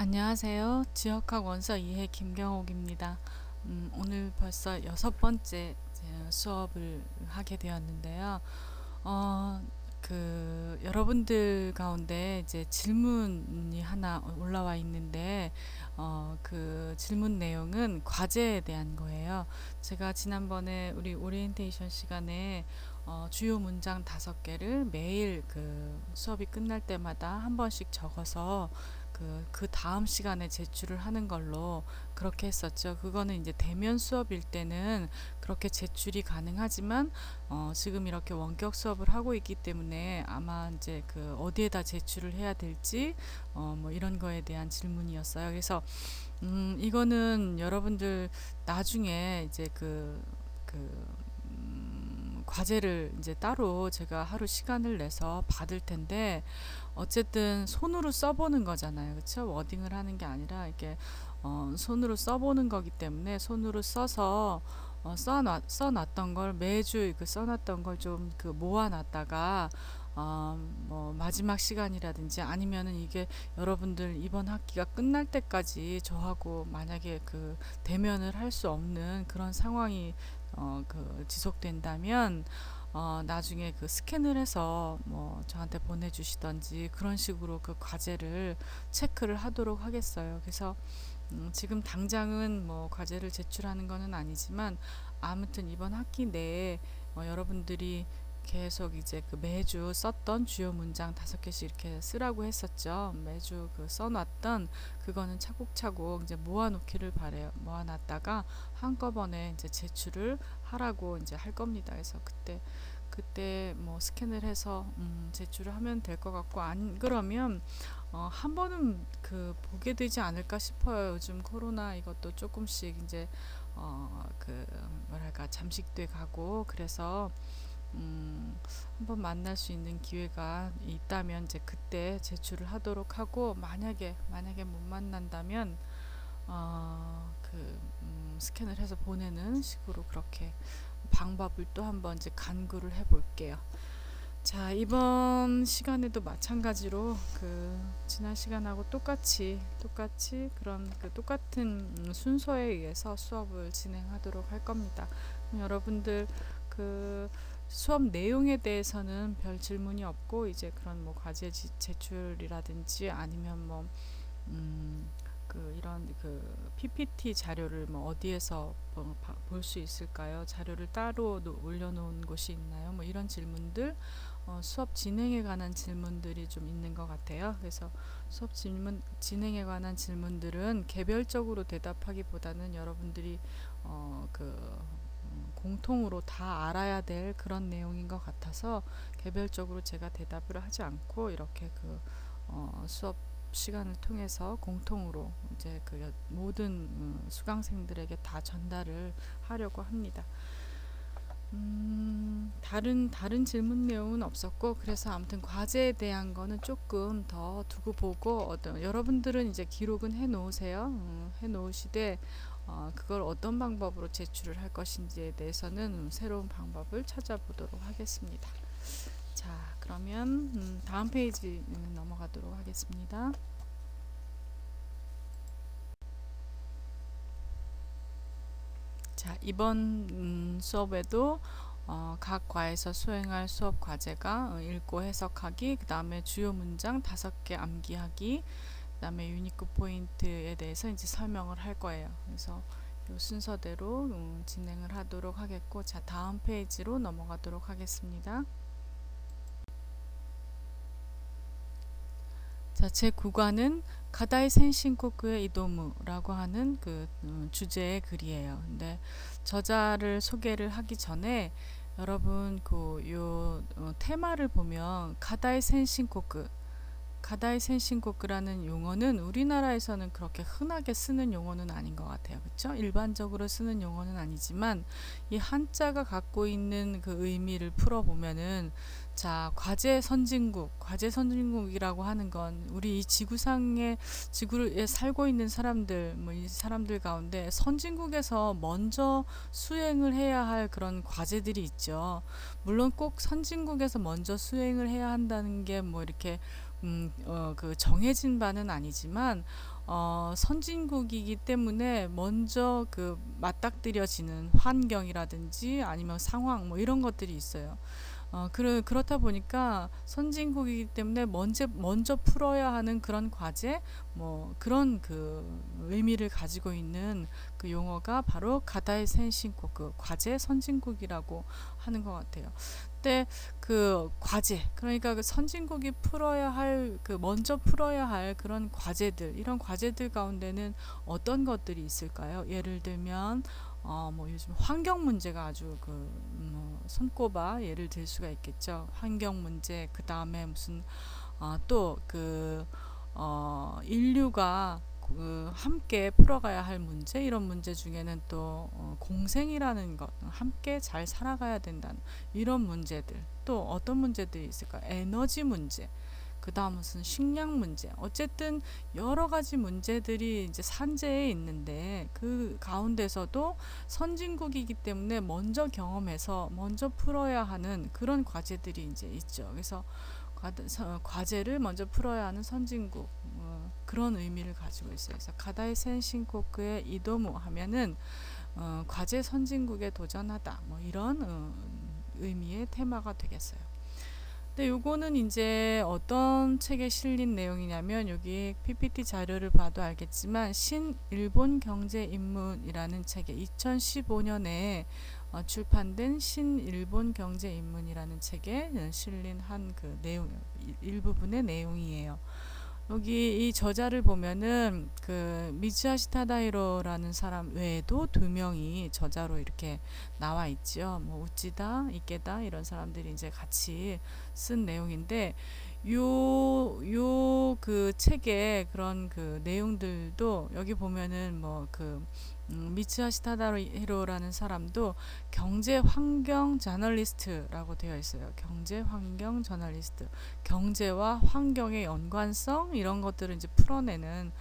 안녕하세요. 지역학 원서 2회 김경옥입니다. 오늘 벌써 6번째 수업을 하게 되었는데요. 어, 여러분들 가운데 이제 질문이 하나 올라와 있는데, 그 질문 내용은 과제에 대한 거예요. 제가 지난번에 우리 오리엔테이션 시간에 주요 문장 5개를 매일 그 수업이 끝날 때마다 한 번씩 적어서 그 다음 시간에 제출을 하는 걸로 그렇게 했었죠. 그거는 이제 대면 수업일 때는 그렇게 제출이 가능하지만 지금 이렇게 원격 수업을 하고 있기 때문에 아마 이제 그 어디에다 제출을 해야 될지 뭐 이런 거에 대한 질문이었어요. 그래서 이거는 여러분들 나중에 이제 과제를 이제 따로 제가 하루 시간을 내서 받을 텐데 어쨌든 손으로 써보는 거잖아요. 그쵸? 워딩을 하는 게 아니라 이렇게 손으로 써보는 거기 때문에 손으로 써서 써놨던 걸 매주 그 써놨던 걸 좀 그 모아놨다가 뭐 마지막 시간이라든지 아니면은 이게 여러분들 이번 학기가 끝날 때까지 저하고 만약에 그 대면을 할 수 없는 그런 상황이 지속된다면 나중에 그 스캔을 해서 뭐 저한테 보내주시던지 그런 식으로 그 과제를 체크를 하도록 하겠어요. 그래서 지금 당장은 뭐 과제를 제출하는 거는 아니지만 아무튼 이번 학기 내에 여러분들이 계속 이제 그 매주 썼던 주요 문장 5개씩 이렇게 쓰라고 했었죠. 매주 그 써놨던 그거는 차곡차곡 이제 모아놓기를 바래요. 모아놨다가 한꺼번에 이제 제출을 하라고 이제 할 겁니다. 그래서 그때 뭐 스캔을 해서 제출을 하면 될 것 같고 안 그러면 한 번은 그 보게 되지 않을까 싶어요. 요즘 코로나 이것도 조금씩 이제 그 뭐랄까 잠식돼 가고 그래서 한번 만날 수 있는 기회가 있다면 이제 그때 제출을 하도록 하고 만약에 못 만난다면 스캔을 해서 보내는 식으로 그렇게 방법을 또 한번 이제 간구를 해볼게요. 자, 이번 시간에도 마찬가지로 그 지난 시간하고 똑같이 그런 그 똑같은 순서에 의해서 수업을 진행하도록 할 겁니다. 그럼 여러분들 그 수업 내용에 대해서는 별 질문이 없고 이제 그런 뭐 과제 제출이라든지 아니면 뭐 이런 그 PPT 자료를 뭐 어디에서 볼 수 있을까요? 자료를 따로 올려놓은 곳이 있나요? 뭐 이런 질문들, 수업 진행에 관한 질문들이 좀 있는 것 같아요. 그래서 수업 진행에 관한 질문들은 개별적으로 대답하기보다는 여러분들이 공통으로 다 알아야 될 그런 내용인 것 같아서 개별적으로 제가 대답을 하지 않고 이렇게 수업 시간을 통해서 공통으로 이제 그 모든 수강생들에게 다 전달을 하려고 합니다. 다른 질문 내용은 없었고 그래서 아무튼 과제에 대한 거는 조금 더 두고 보고 여러분들은 이제 기록은 해 놓으세요. 해 놓으시되 그걸 어떤 방법으로 제출을 할 것인지에 대해서는 새로운 방법을 찾아보도록 하겠습니다. 자, 그러면 다음 페이지 넘어가도록 하겠습니다. 자, 이번 수업에도 각 과에서 수행할 수업 과제가 읽고 해석하기, 그 다음에 주요 문장 5개 암기하기, 그 다음에 유니크 포인트에 대해서 이제 설명을 할 거예요. 그래서 이 순서대로 진행을 하도록 하겠고, 자, 다음 페이지로 넘어가도록 하겠습니다. 자, 제 9과는 가다이 센신코쿠의 이도무라고 하는 그 주제의 글이에요. 근데 저자를 소개를 하기 전에 여러분 테마를 보면 가다이 센신코쿠라는 용어는 우리나라에서는 그렇게 흔하게 쓰는 용어는 아닌 것 같아요. 그렇죠? 일반적으로 쓰는 용어는 아니지만 이 한자가 갖고 있는 그 의미를 풀어보면은 자, 과제 선진국이라고 하는 건 우리 이 지구에 살고 있는 사람들, 뭐 이 사람들 가운데 선진국에서 먼저 수행을 해야 할 그런 과제들이 있죠. 물론 꼭 선진국에서 먼저 수행을 해야 한다는 게 뭐 이렇게 그 정해진 바는 아니지만 선진국이기 때문에 먼저 그 맞닥뜨려지는 환경이라든지 아니면 상황 뭐 이런 것들이 있어요. 그렇다 보니까 선진국이기 때문에 먼저 풀어야 하는 그런 과제, 뭐 그런 그 의미를 가지고 있는 그 용어가 바로 가다이 센신국, 그 과제 선진국이라고 하는 것 같아요. 근데 그 과제, 그러니까 그 선진국이 풀어야 할, 그 먼저 풀어야 할 그런 과제들, 이런 과제들 가운데는 어떤 것들이 있을까요? 예를 들면 뭐 요즘 환경 문제가 아주 손꼽아 예를 들 수가 있겠죠. 환경 문제, 그 다음에 무슨 또그 인류가 함께 풀어가야 할 문제, 이런 문제 중에는 또 공생이라는 것, 함께 잘 살아가야 된다는 이런 문제들, 또 어떤 문제들이 있을까? 에너지 문제, 그 다음 무슨 식량 문제, 어쨌든 여러 가지 문제들이 이제 산재에 있는데 그 가운데서도 선진국이기 때문에 먼저 경험해서 먼저 풀어야 하는 그런 과제들이 이제 있죠. 그래서 과제를 먼저 풀어야 하는 선진국, 그런 의미를 가지고 있어요. 그래서 가다이 센신코크의 이도무 하면은 과제 선진국에 도전하다, 뭐 이런 의미의 테마가 되겠어요. 근데 요거는 이제 어떤 책에 실린 내용이냐면, 여기 PPT 자료를 봐도 알겠지만 신일본 경제인문이라는 책에 2015년에 출판된 신일본 경제인문이라는 책에 실린 한 그 내용, 일부분의 내용이에요. 여기 이 저자를 보면은 그 미츠하시 타다히로라는 사람 외에도 두 명이 저자로 이렇게 나와 있죠. 뭐 우찌다, 이케다 이런 사람들이 이제 같이 쓴 내용인데, 요 그 책의 그런 그 내용들도 여기 보면은 뭐그 미츠하시 타다히로라는 사람도 경제 환경 저널리스트라고 되어 있어요. 경제 환경 저널리스트. 경제와 환경의 연관성 이런 것들을 이제 풀어내는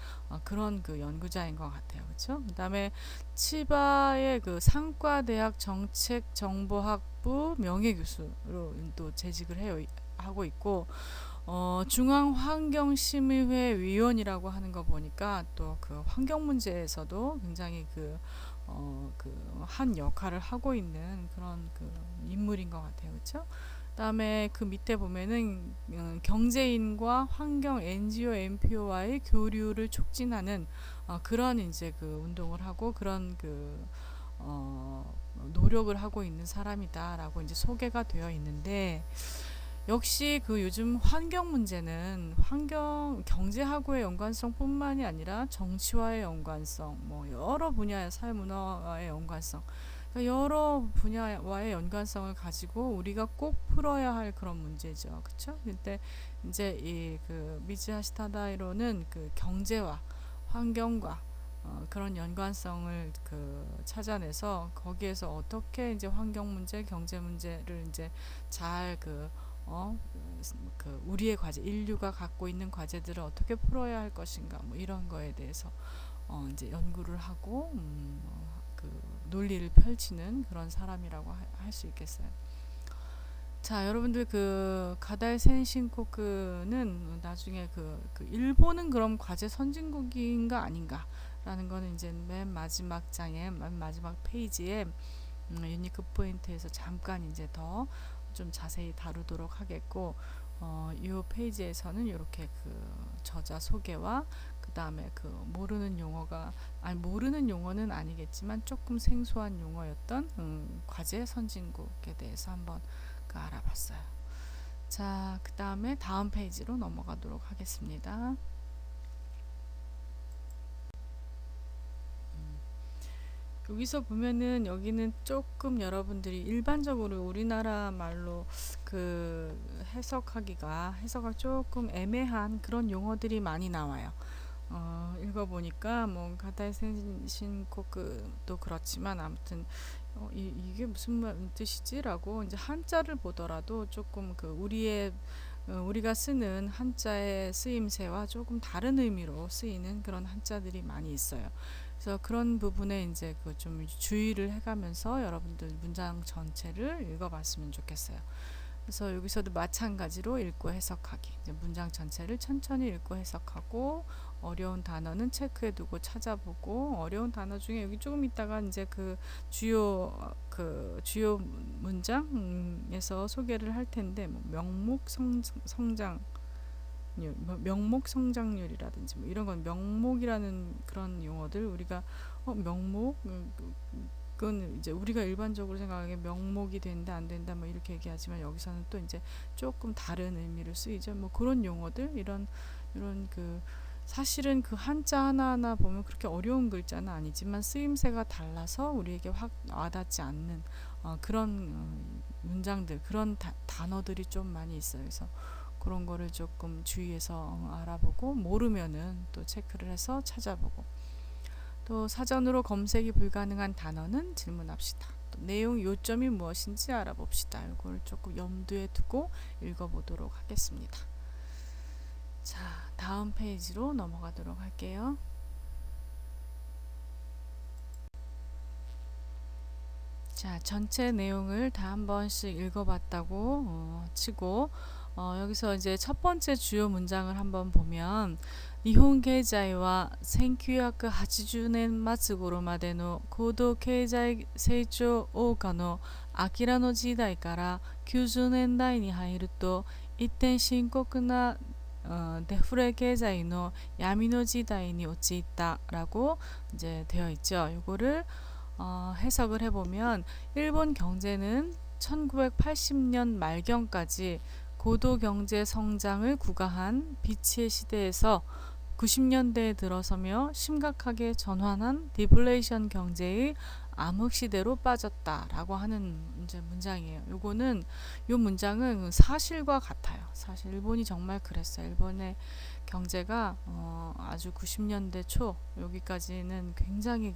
그런 그 연구자인 것 같아요. 그렇죠? 그다음에 치바의 그 상과대학 정책정보학부 명예교수로 또 재직을 해요. 하고 있고, 중앙환경심의회 위원이라고 하는 거 보니까 또 그 환경 문제에서도 굉장히 한 역할을 하고 있는 그런 그 인물인 것 같아요. 그렇죠? 그다음에 그 밑에 보면은 경제인과 환경 NGO, NPO와의 교류를 촉진하는 그런 이제 그 운동을 하고 그런 노력을 하고 있는 사람이다라고 이제 소개가 되어 있는데, 역시 그 요즘 환경 문제는 경제하고의 연관성뿐만이 아니라 정치와의 연관성, 뭐 여러 분야의 사회문화와의 연관성, 그러니까 여러 분야와의 연관성을 가지고 우리가 꼭 풀어야 할 그런 문제죠. 그렇죠? 근데 이제 이 그 미즈하시 타다이로는 그 경제와 환경과 그런 연관성을 찾아내서 거기에서 어떻게 이제 환경 문제, 경제 문제를 이제 잘 우리의 과제, 인류가 갖고 있는 과제들을 어떻게 풀어야 할 것인가, 뭐 이런 거에 대해서 이제 연구를 하고 그 논리를 펼치는 그런 사람이라고 할 수 있겠어요. 자, 여러분들 그 가다이 센신코크는 나중에 일본은 그럼 과제 선진국인가 아닌가라는 거는 이제 맨 마지막 장에, 맨 마지막 페이지에 유니크 포인트에서 잠깐 이제 더 좀 자세히 다루도록 하겠고, 이 페이지에서는 이렇게 그 저자 소개와 그 다음에 그 모르는 용어는 아니겠지만 조금 생소한 용어였던 과제 선진국에 대해서 한번 알아봤어요. 자, 그 다음에 다음 페이지로 넘어가도록 하겠습니다. 여기서 보면은 여기는 조금 여러분들이 일반적으로 우리나라 말로 해석하기가 조금 애매한 그런 용어들이 많이 나와요. 읽어보니까 뭐 가다이 센신코크도 그렇지만 아무튼 이게 무슨 뜻이지라고 이제 한자를 보더라도 조금 우리가 쓰는 한자의 쓰임새와 조금 다른 의미로 쓰이는 그런 한자들이 많이 있어요. 그래서 그런 부분에 이제 좀 주의를 해가면서 여러분들 문장 전체를 읽어봤으면 좋겠어요. 그래서 여기서도 마찬가지로 읽고 해석하기. 이제 문장 전체를 천천히 읽고 해석하고 어려운 단어는 체크해두고 찾아보고 어려운 단어 중에 여기 조금 있다가 이제 주요 문장에서 소개를 할 텐데 뭐 명목 성장률이라든지 뭐 이런 건 명목이라는 그런 용어들 우리가 명목 그건 이제 우리가 일반적으로 생각하기에 명목이 된다 안 된다 뭐 이렇게 얘기하지만 여기서는 또 이제 조금 다른 의미를 쓰이죠. 뭐 그런 용어들 이런 사실은 그 한자 하나하나 보면 그렇게 어려운 글자는 아니지만 쓰임새가 달라서 우리에게 확 와닿지 않는 그런 문장들 그런 단어들이 좀 많이 있어요. 그래서 그런 거를 조금 주의해서 알아보고 모르면은 또 체크를 해서 찾아보고 또 사전으로 검색이 불가능한 단어는 질문합시다. 또 내용 요점이 무엇인지 알아봅시다. 이걸 조금 염두에 두고 읽어보도록 하겠습니다. 자, 다음 페이지로 넘어가도록 할게요. 자, 전체 내용을 다 한 번씩 읽어봤다고 치고 여기서 이제 첫 번째 주요 문장을 한번 보면 일본経済は1980年末頃までの高度経済成長謳歌の明の時代から90年代に入ると一点深刻なデフレ経済の闇の時代に陥った라고 이제 되어 있죠. 이거를 해석을 해보면 일본 경제는 1980년 말경까지 고도 경제 성장을 구가한 빛의 시대에서 90년대에 들어서며 심각하게 전환한 디플레이션 경제의 암흑 시대로 빠졌다라고 하는 이제 문장이에요. 요 문장은 사실과 같아요. 사실 일본이 정말 그랬어요. 일본의 경제가 아주 90년대 초 여기까지는 굉장히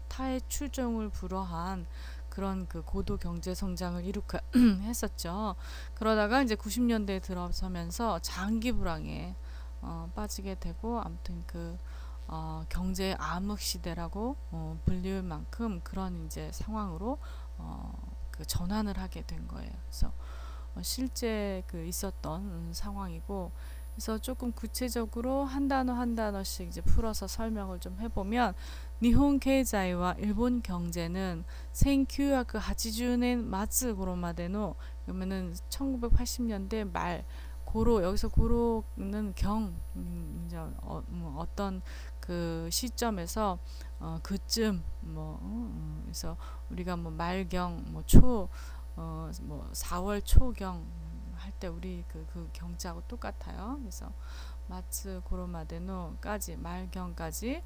타의 출정을 불허한 그런 고도 경제 성장을 했었죠. 그러다가 이제 90년대에 들어서면서 장기 불황에 빠지게 되고 아무튼 경제의 암흑 시대라고 불릴 만큼 그런 이제 상황으로 전환을 하게 된 거예요. 그래서 실제 있었던 상황이고 그래서 조금 구체적으로 한 단어 한 단어씩 이제 풀어서 설명을 좀 해보면 일본経済와 일본 경제는 1980년末頃までの그러면은 1980년대 말 고로 여기서 고로는 이제 어떤 시점에서 그쯤 그래서 우리가 말경 초 4월 초경 할 때 우리 그 경자하고 똑같아요. 그래서 마츠 고로마데노까지 말경까지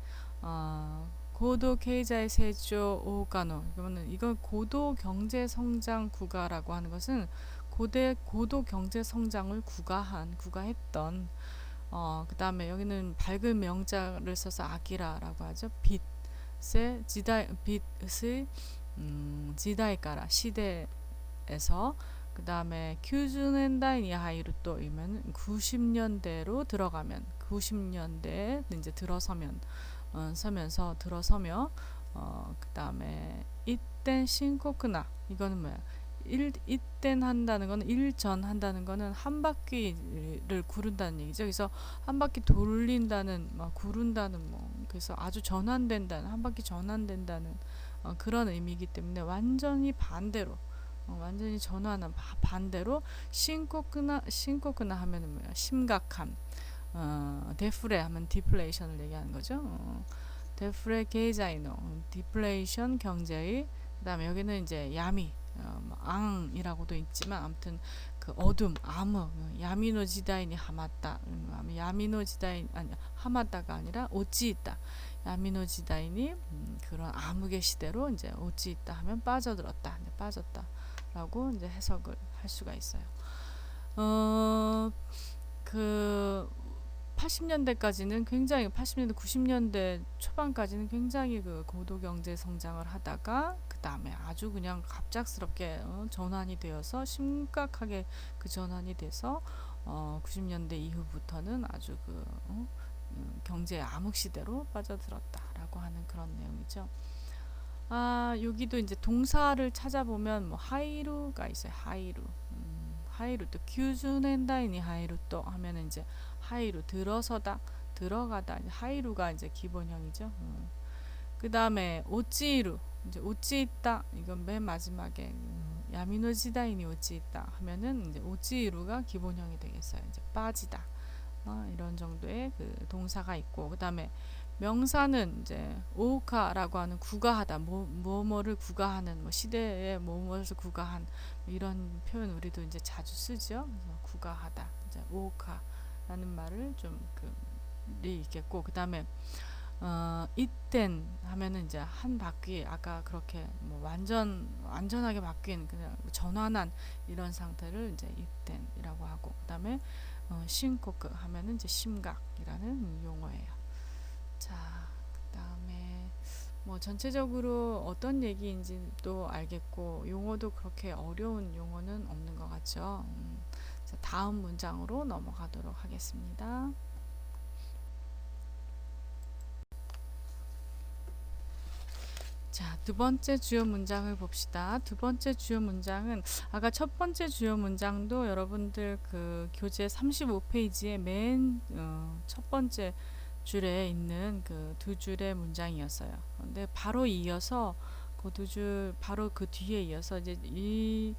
고도経済成長 오가노 그러면은 이건 고도 경제 성장 구가라고 하는 것은 고도 경제 성장을 구가했던 그 다음에 여기는 밝은 명자를 써서 아기라라고 하죠. 빛의 지다이가라 시대에서 그 다음에 90년대에 하이루 또 이면 90년대로 들어가면 90년대에 이제 들어서며 그 다음에 이땐 신코크나 이거는 뭐야? 이땐 한다는 거는 일전 한다는 거는 한 바퀴를 구른다는 얘기죠. 그래서 한 바퀴 돌린다는 구른다는 그래서 아주 전환된다는 한 바퀴 전환된다는 그런 의미이기 때문에 완전히 반대로 완전히 전환한 반대로 신코크나 하면은 뭐야? 심각한 데프레 하면 디플레이션을 얘기하는 거죠. 데프레 게이자이노 디플레이션 경제의 그다음에 여기는 이제 야미 앙이라고도 있지만 아무튼 어둠 암흑 야미노 지다이니 하마다 야미노 지다이 아니 하마다가 아니라 오찌 있다 야미노 지다이니 그런 암흑의 시대로 이제 오찌 있다 하면 빠졌다 라고 이제 해석을 할 수가 있어요. 80년대까지는 굉장히 80년대 90년대 초반까지는 굉장히 고도 경제 성장을 하다가 그 다음에 아주 그냥 갑작스럽게 전환이 되어서 심각하게 전환이 돼서 90년대 이후부터는 아주 경제 암흑 시대로 빠져들었다라고 하는 그런 내용이죠. 여기도 이제 동사를 찾아보면 하이루가 있어요. 하이루 또 90年代니 하이루 또 하면은 이제 하이루 들어서다 들어가다 이제 하이루가 이제 기본형이죠. 그 다음에 오찌이루 이제 오찌 있다 이건 맨 마지막에 야미노 지다이니 오찌 있다 하면은 이제 오찌이루가 기본형이 되겠어요. 이제 빠지다 이런 정도의 그 동사가 있고 그 다음에 명사는 이제 오우카라고 하는 구가하다 뭐뭐를 구가하는 뭐 시대에 뭐뭐를 구가한 이런 표현 우리도 이제 자주 쓰죠. 그래서 구가하다 이제 오우카라는 말을 좀그 있겠고 그 다음에 이땐 하면은 이제 한 바퀴 아까 그렇게 뭐 완전하게 바뀐 그냥 전환한 이런 상태를 이제 이땐이라고 하고 그다음에 신코크 하면은 이제 심각이라는 용어예요. 자, 그다음에 뭐 전체적으로 어떤 얘기인지 또 알겠고 용어도 그렇게 어려운 용어는 없는 것 같죠. 자, 다음 문장으로 넘어가도록 하겠습니다. 자, 두 번째 주요 문장을 봅시다. 두 번째 주요 문장은 아까 첫 번째 주요 문장도 여러분들 그 교재 35페이지의 맨 첫 번째 줄에 있는 그 두 줄의 문장이었어요. 근데 바로 이어서 그 두 줄 바로 그 뒤에 이어서 이제 이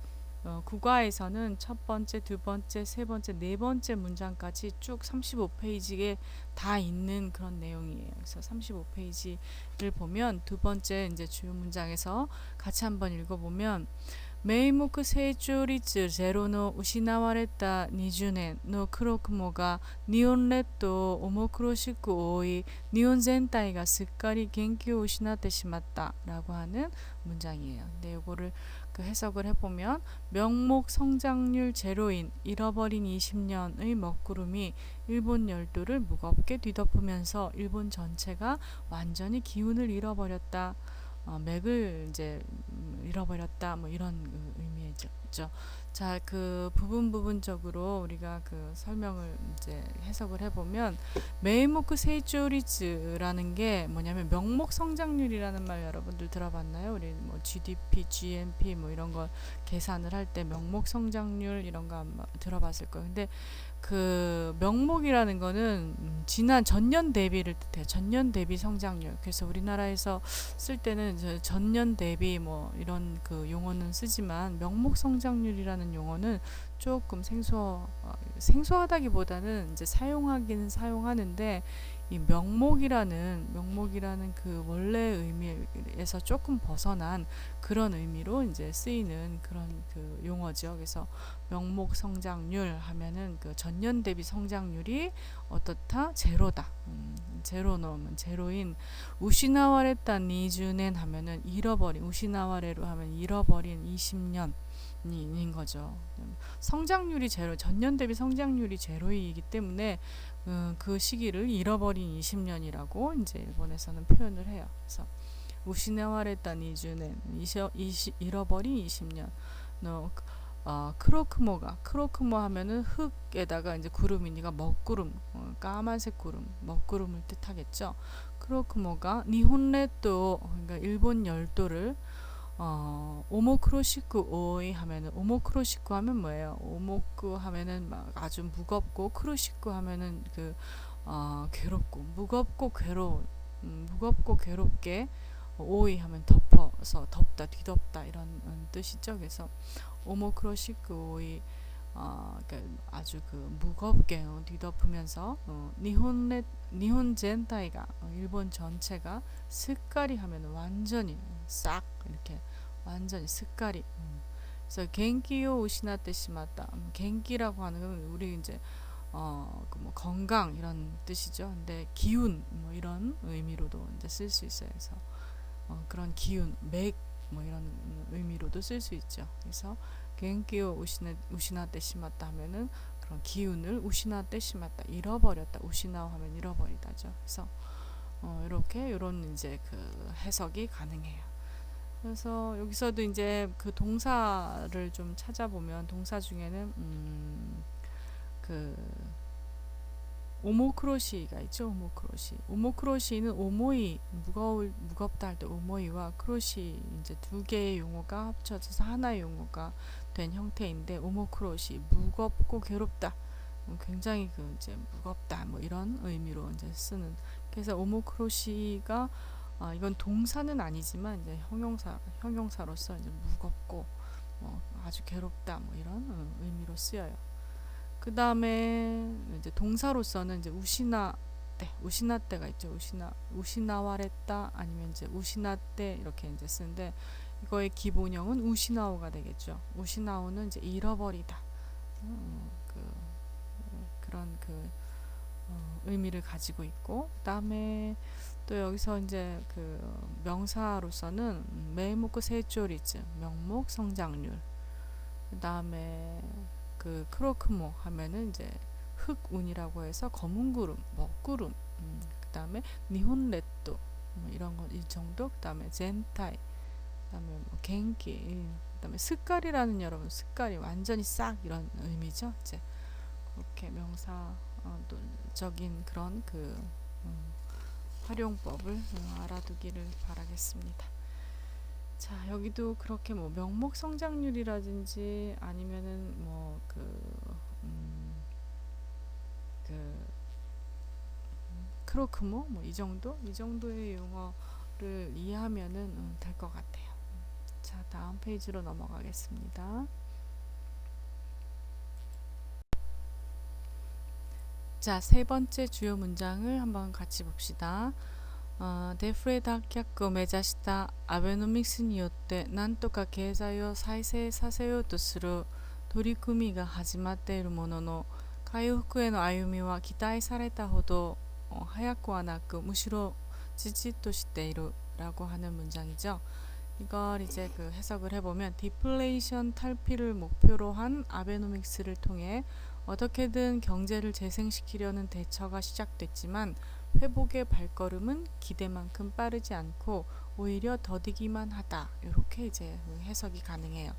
국어에서는 첫 번째, 두 번째, 세 번째, 네 번째 문장까지 쭉 35페이지에 다 있는 그런 내용이에요. 그래서 35페이지를 보면 두 번째 이제 주요 문장에서 같이 한번 읽어보면 메이모크 세조리츠 제로노 우시나와레타 20年の黒雲が日本列島を重苦しく覆い日本全体がすっかり元気を失ってしまった라고 하는 문장이에요. 근데 이거를 그 해석을 해보면 명목 성장률 제로인 잃어버린 20년의 먹구름이 일본 열도를 무겁게 뒤덮으면서 일본 전체가 완전히 기운을 잃어버렸다. 맥을 이제 잃어버렸다 뭐 이런 의미죠. 자, 그 부분적으로 우리가 그 설명을 이제 해석을 해보면 메이모크 세이조리즈라는 게 뭐냐면 명목 성장률이라는 말 여러분들 들어봤나요? 우리 뭐 GDP, GNP 뭐 이런 거 계산을 할 때 명목 성장률 이런 거 아마 들어봤을 거예요. 근데 그 명목이라는 거는 지난 전년 대비를 뜻해요. 전년 대비 성장률. 그래서 우리나라에서 쓸 때는 전년 대비 뭐 이런 그 용어는 쓰지만 명목 성장률이라는 용어는 조금 생소하다기보다는 이제 사용하기는 사용하는데 이 명목이라는 그 원래 의미에서 조금 벗어난 그런 의미로 이제 쓰이는 그런 그 용어죠. 그래서 명목 성장률 하면은 그 전년 대비 성장률이 어떻다? 제로다. 제로노면 제로인 우시나와레탄 20년 하면은 잃어버린 우시나와레로 하면 잃어버린 20년인 거죠. 성장률이 제로, 전년 대비 성장률이 제로이기 때문에 그 시기를 잃어버린 20년이라고 이제 일본에서는 표현을 해요. 그래서 우시나와레탄 20년 잃어버린 20년. 크로크모 하면은 흙에다가 이제 구름이니까 먹구름, 까만색 구름, 먹구름을 뜻하겠죠. 크로크모가 니혼列島, 그러니까 일본 열도를 오모크로시쿠 오이 하면은 오모크로시쿠 하면 뭐예요? 오모쿠 하면은 막 아주 무겁고 크로시쿠 하면은 그 괴롭고 무겁고 괴롭게 오이 하면 덮어서 덮다 뒤덮다 이런 뜻이죠. 그래서 오모크로시쿠 오이 그러니까 아주 그 무겁게 뒤덮으면서 니혼 젠타이가 일본 전체가 스까리 하면 완전히 싹 이렇게 완전히 스까리 그래서 겐기요 우시나테 시마다 겐기라고 하는 건 우리 이제 그 뭐 건강 이런 뜻이죠. 근데 기운 뭐 이런 의미로도 이제 쓸 수 있어요. 그래서 그런 기운 맥 뭐 이런 의미로도 쓸 수 있죠. 그래서 겐기요 우시나테 시마다 하면은 그런 기운을 우시나테 시마다 잃어버렸다. 우시나오 하면 잃어버리다죠. 그래서 이렇게 이런 이제 그 해석이 가능해요. 그래서 여기서도 이제 그 동사를 좀 찾아보면 동사 중에는 그 오모크로시가 있죠. 오모크로시는 오모이 무겁다 할 때 오모이와 크로시 이제 두 개의 용어가 합쳐져서 하나의 용어가 된 형태인데 오모크로시 무겁고 괴롭다. 굉장히 그 이제 무겁다 뭐 이런 의미로 이제 쓰는. 그래서 오모크로시가 이건 동사는 아니지만 이제 형용사로서 이제 무겁고 아주 괴롭다 뭐 이런 의미로 쓰여요. 그 다음에 이제 동사로서는 이제 우시나때가 있죠. 우시나와랬다 아니면 이제 우시나때 이렇게 이제 쓰는데 이거의 기본형은 우시나오가 되겠죠. 우시나오는 이제 잃어버리다. 그런 의미를 가지고 있고, 그다음에 또 여기서 이제 그 명사로서는 메이모크 세조리즈 명목 성장률, 그다음에 그 크로크모 하면은 이제 흑운이라고 해서 검은 구름, 먹구름, 그다음에 니혼레또 뭐 이런 거 이 정도, 그다음에 젠타이, 그다음에 뭐 겐키, 그다음에 스카리라는 여러분 스카리 완전히 싹 이런 의미죠. 이제 그렇게 명사적인 그런 활용법을 알아두기를 바라겠습니다. 자, 여기도 그렇게 뭐 명목 성장률이라든지 아니면은 크로크모 뭐 이 정도의 용어를 이해하면은 될 것 같아요. 자, 다음 페이지로 넘어가겠습니다. 자, 세 번째 주요 문장을 한번 같이 봅시다. デフレ脱却を目指したアベノミクスによってなんとか経済を再生させようとする取り組みが始まっているものの、回復への歩みは期待されたほど早くはなくむしろじじっとしている라고 하는 문장이죠. 이걸 이제 그 해석을 해보면 디플레이션 탈피를 목표로 한 아베노믹스를 통해 어떻게든 경제를 재생시키려는 대처가 시작됐지만 회복의 발걸음은 기대만큼 빠르지 않고 오히려 더디기만 하다. 이렇게 이제 해석이 가능해요.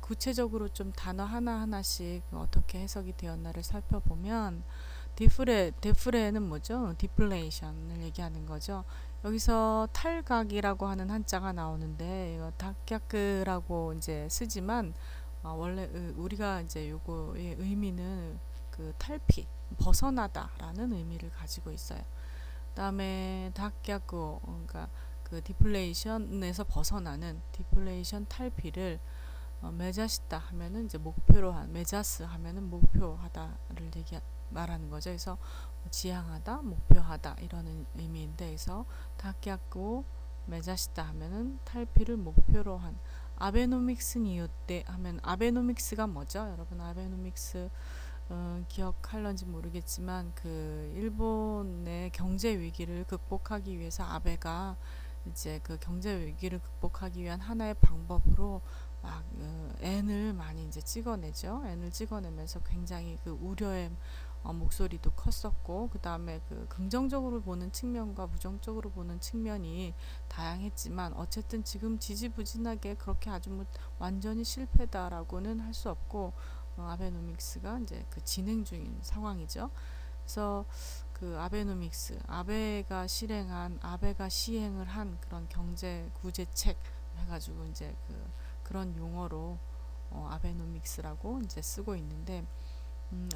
구체적으로 좀 단어 하나하나씩 어떻게 해석이 되었나를 살펴보면 데프레는 뭐죠? 디플레이션을 얘기하는 거죠. 여기서 탈각이라고 하는 한자가 나오는데 이거 닥약이라고 이제 쓰지만 원래 우리가 이제 요거의 의미는 그 탈피, 벗어나다라는 의미를 가지고 있어요. 그다음에 닥야고 그러니까 그 디플레이션에서 벗어나는 디플레이션 탈피를 메자시다 하면은 이제 목표로 한 메자스 하면은 목표하다를 말하는 거죠. 그래서 지향하다, 목표하다 이런 의미인데, 그래서 닥야고 메자시다 하면은 탈피를 목표로 한 아베노믹스 니요때 하면 아베노믹스가 뭐죠? 여러분 아베노믹스 기억할런지 모르겠지만 그 일본의 경제 위기를 극복하기 위해서 아베가 이제 그 경제 위기를 극복하기 위한 하나의 방법으로 막 N을 많이 이제 찍어내죠. N을 찍어내면서 굉장히 그 우려의 목소리도 컸었고, 그 다음에 그 긍정적으로 보는 측면과 부정적으로 보는 측면이 다양했지만 어쨌든 지금 지지부진하게 그렇게 아주 뭐 완전히 실패다라고는 할 수 없고 아베노믹스가 이제 그 진행 중인 상황이죠. 그래서 그 아베가 시행을 한 그런 경제 구제책 해가지고 이제 그런 용어로 아베노믹스라고 이제 쓰고 있는데,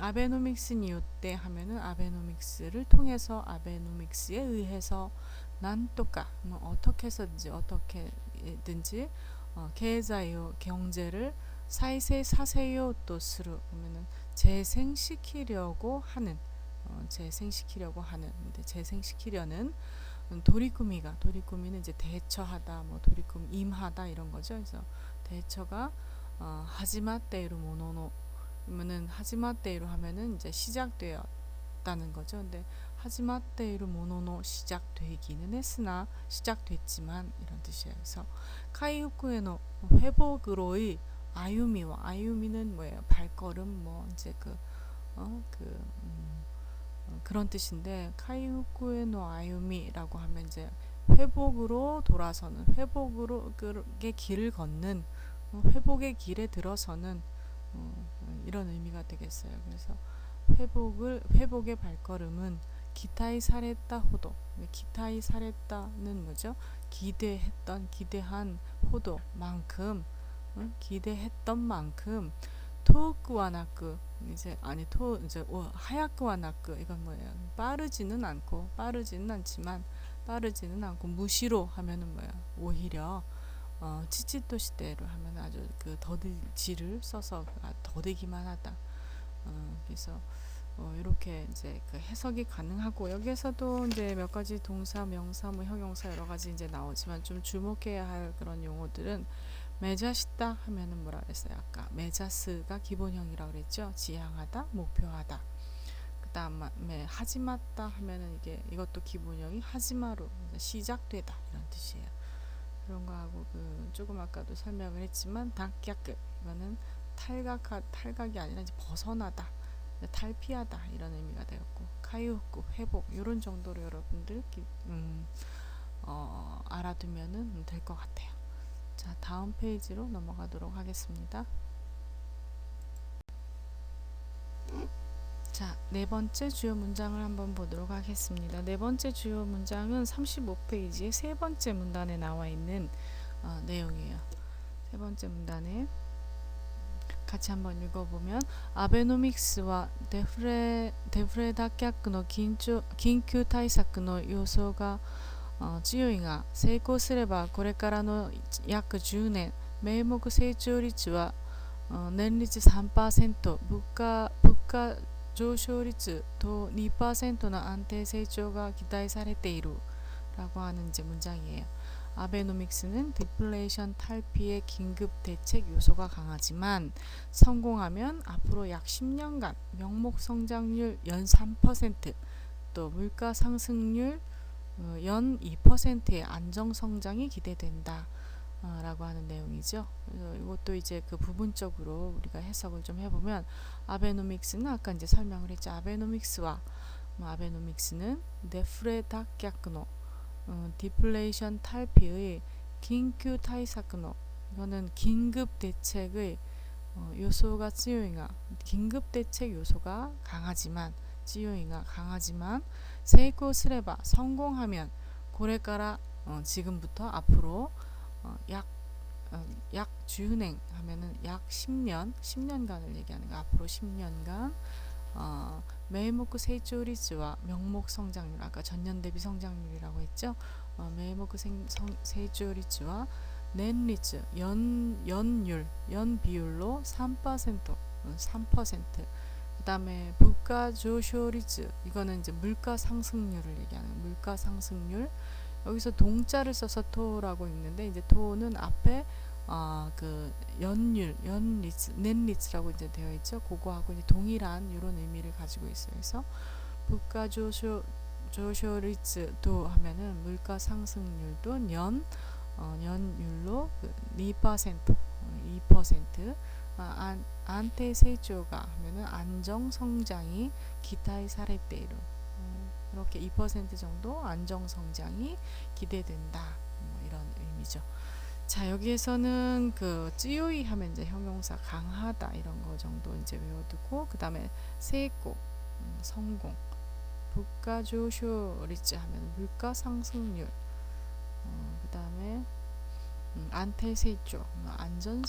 아베노믹스 니요때 하면은 아베노믹스를 통해서 아베노믹스에 의해서 난또까 어떻게 해서든지 계좌요 경제를 사이세 사세요 또 스루 하면은 재생시키려고 하는 근데 재생시키려는 도리꾸미는 이제 대처하다 도리꾸미 임하다 이런 거죠. 그래서 대처가 하지마테이루 모노노 그러면은 하지마테이루 하면은 이제 시작되었다는 거죠. 근데 하지마테이루 모노노 시작되기는 했으나 시작됐지만 이런 뜻이에요. 그래서 카이후쿠에노 회복으로의 아유미는 뭐예요? 발걸음 이제 그런 뜻인데, 카이후쿠에노 아유미라고 하면 이제 회복으로 돌아서는, 회복의 길을 걷는, 회복의 길에 들어서는 이런 의미가 되겠어요. 그래서 회복의 발걸음은 기타이 사레타 호도. 기타이 사레타는 뭐죠? 기대한 호도만큼 기대했던 만큼 토크와 나크 이제 아니 토 이제 하야크와 나크 이건 뭐예요? 빠르지는 않지만 빠르지는 않고 무시로 하면은 뭐야? 오히려 치치토 시대로 하면 아주 그 더디지를 써서 더디기만 하다. 그래서 이렇게 이제 그 해석이 가능하고 여기에서도 이제 몇 가지 동사, 명사, 뭐 형용사 여러 가지 이제 나오지만 좀 주목해야 할 그런 용어들은 매자시다 하면은 뭐라 그랬어요? 아까 매자스가 기본형이라고 그랬죠? 지향하다, 목표하다. 그다음에 하지마다 하면은 이것도 기본형이 하지마로 시작되다 이런 뜻이에요. 그런 거하고 그 조금 아까도 설명을 했지만 단격급 이거는 탈각이 아니라 이제 벗어나다, 탈피하다 이런 의미가 되었고 카이오쿠 회복 이런 정도로 여러분들 알아두면은 될 것 같아요. 자, 다음 페이지로 넘어가도록 하겠습니다. 자, 네 번째 주요 문장을 한번 보도록 하겠습니다. 네 번째 주요 문장은 35페이지의 세 번째 문단에 나와 있는 내용이에요. 세 번째 문단에 같이 한번 읽어보면 아베노믹스와 데프레脱却の 緊急対策の要素が強いが成功すればこれからの約10年名目成長率は年率 3% 物価上昇率と 2%の安定成長が期待されている라고 하는 이제 문장이에요. 아베노믹스는 디플레이션 탈피의 긴급 대책 요소가 강하지만 성공하면 앞으로 약 10년간 명목 성장률 연 3%, 또 물가 상승률 연 2%의 안정 성장이 기대된다. 라고 하는 내용이죠. 그래서 이것도 이제 그 부분적으로 우리가 해석을 좀 해보면 아베노믹스는 아까 이제 설명을 했죠. 아베노믹스는 데프레脱却の 디플레이션 탈피의 긴급対策の 이거는 긴급 대책의 요소가 찌요잉아 긴급 대책 요소가 강하지만 찌요잉아 강하지만 세이코すれば 성공하면 고래가라 지금부터 앞으로 약 10년 하면은 약 10년간을 얘기하는 거 앞으로 10년간 매일목구 세조리즈와 명목 성장률 아까 전년 대비 성장률이라고 했죠. 매일목구 세조리즈와 낸리즈 연 비율로 3% 그 다음에 물가 조쇼리즈 이거는 이제 물가 상승률을 얘기하는 물가 상승률 여기서 동자를 써서 토라고 읽는데 이제 토는 앞에 그 낸리츠라고 이제 되어 있죠. 그거하고 이제 동일한 이런 의미를 가지고 있어요. 그래서 물가 조쇼리츠도 하면은 물가 상승률도 연율로 2% 안테 세조가 하면은 안정 성장이 기타이 사레테이루 이렇게 2% 정도 안정 성장이 기대된다. 이런 의미죠. 자, 여기에서는 그 찌요이 하면 이제 형용사 강하다 이런 거 정도 이제 외워두고 그다음에 세고 성공 물가 조쇼리츠 하면 물가 상승률 그다음에 안테세조 안정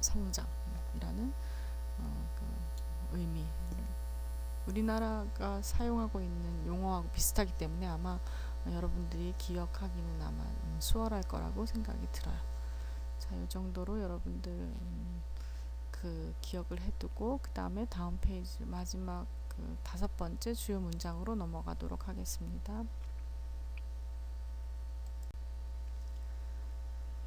성장이라는 그 의미 우리나라가 사용하고 있는 용어하고 비슷하기 때문에 아마 여러분들이 기억하기는 아마 수월할 거라고 생각이 들어요. 자, 이 정도로 여러분들 그 기억을 해두고 그 다음에 다음 페이지 마지막 그 5번째 주요 문장으로 넘어가도록 하겠습니다.